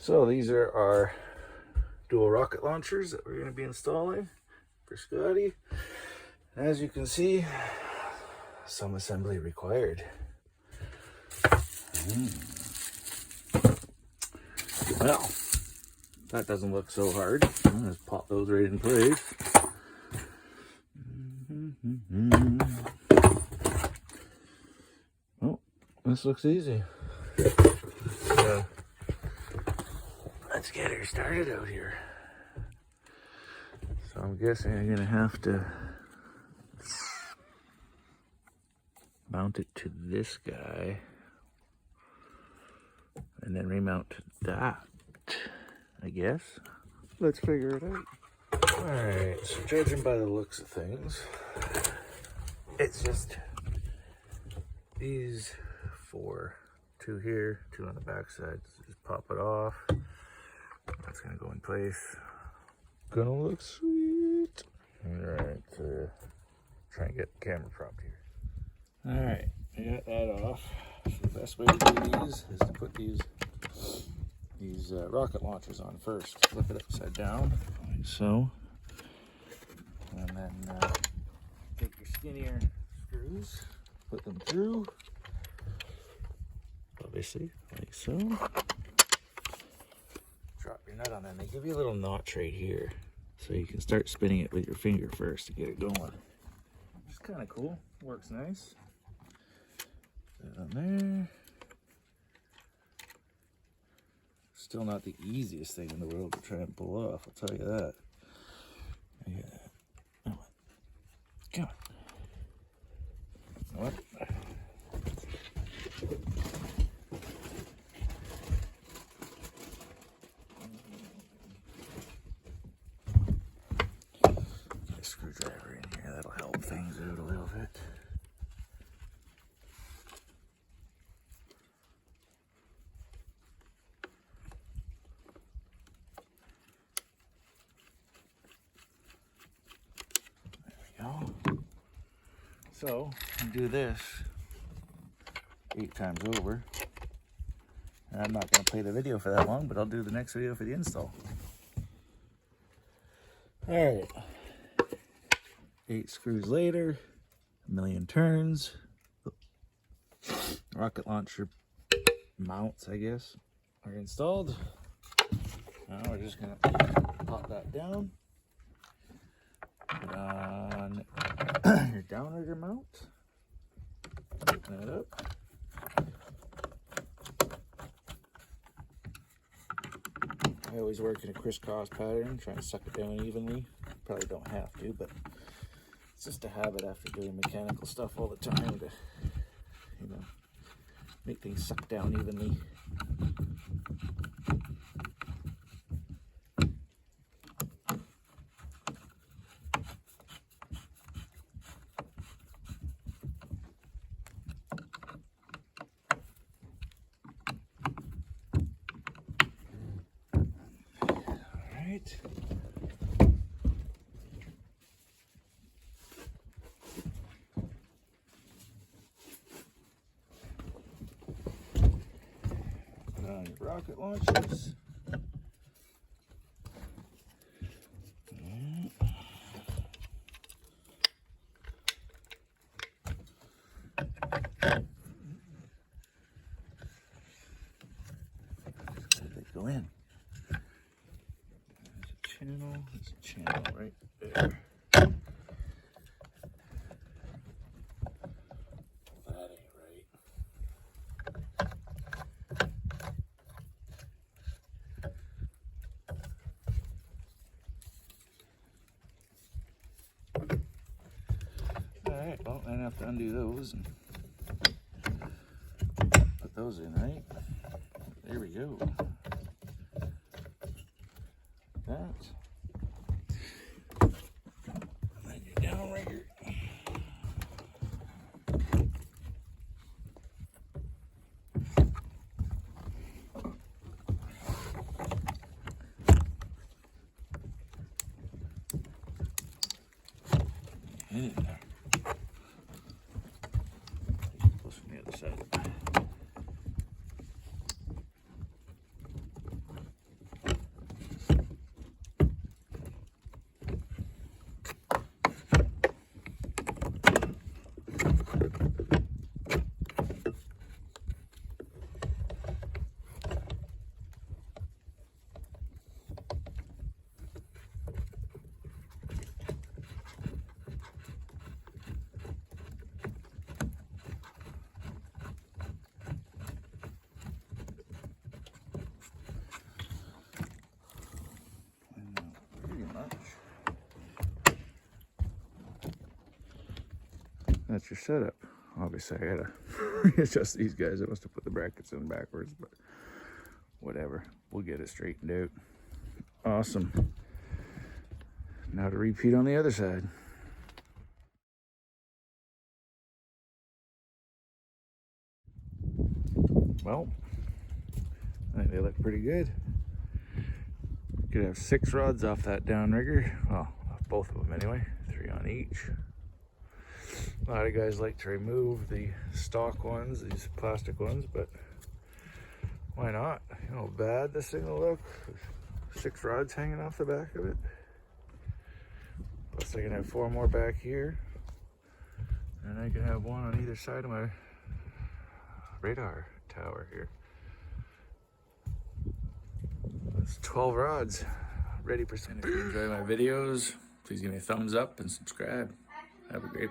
So these are our dual rocket launchers that we're going to be installing for Scotty. As you can see, some assembly required. Well, that doesn't look so hard. I'll just pop those right in place. Oh, this looks easy. So, let's get her started out here. So I'm guessing I'm gonna have to mount it to this guy and then remount to that, I guess. Let's figure it out. Alright, so judging by the looks of things, it's just these four. Two here, two on the back side. So just pop it off. That's gonna go in place. Gonna look sweet. Alright, so try and get the camera propped here. Alright, I got that off. So the best way to do these is to put these rocket launchers on first. Flip it upside down, like so. And then take your skinnier screws, put them through. Obviously, like so. Drop your nut on there, and they give you a little notch right here. So you can start spinning it with your finger first to get it going. Which is kind of cool, works nice. Put that on there. Still not the easiest thing in the world to try and pull off, I'll tell you that. Yeah. Come on. Come on. What? Get a screwdriver in here, that'll help things out a little bit. So, do this 8 times over. And I'm not going to play the video for that long, but I'll do the next video for the install. Alright. 8 screws later, a million turns. Rocket launcher mounts, I guess, are installed. Now we're just going to pop that down. Put on your downrigger mount. Open it up. I always work in a crisscross pattern, trying to suck it down evenly. Probably don't have to, but it's just a habit after doing mechanical stuff all the time to, you know, make things suck down evenly. Put on your rocket launchers. Go in. There's a channel right there. That ain't right. Alright, well, then I have to undo those and put those in, right? There we go. That. And your downrigger. Get in there. Close from the other side. That's your setup. Obviously, I gotta readjust these guys. I must have put the brackets in backwards, but whatever. We'll get it straightened out. Awesome. Now to repeat on the other side. Well, I think they look pretty good. Could have 6 rods off that downrigger. Well, off both of them anyway. 3 on each. A lot of guys like to remove the stock ones, these plastic ones, but why not? You know how bad this thing will look. 6 rods hanging off the back of it. Plus I can have 4 more back here. And I can have 1 on either side of my radar tower here. That's 12 rods ready for. If you enjoy my videos, please give me a thumbs up and subscribe. Have a great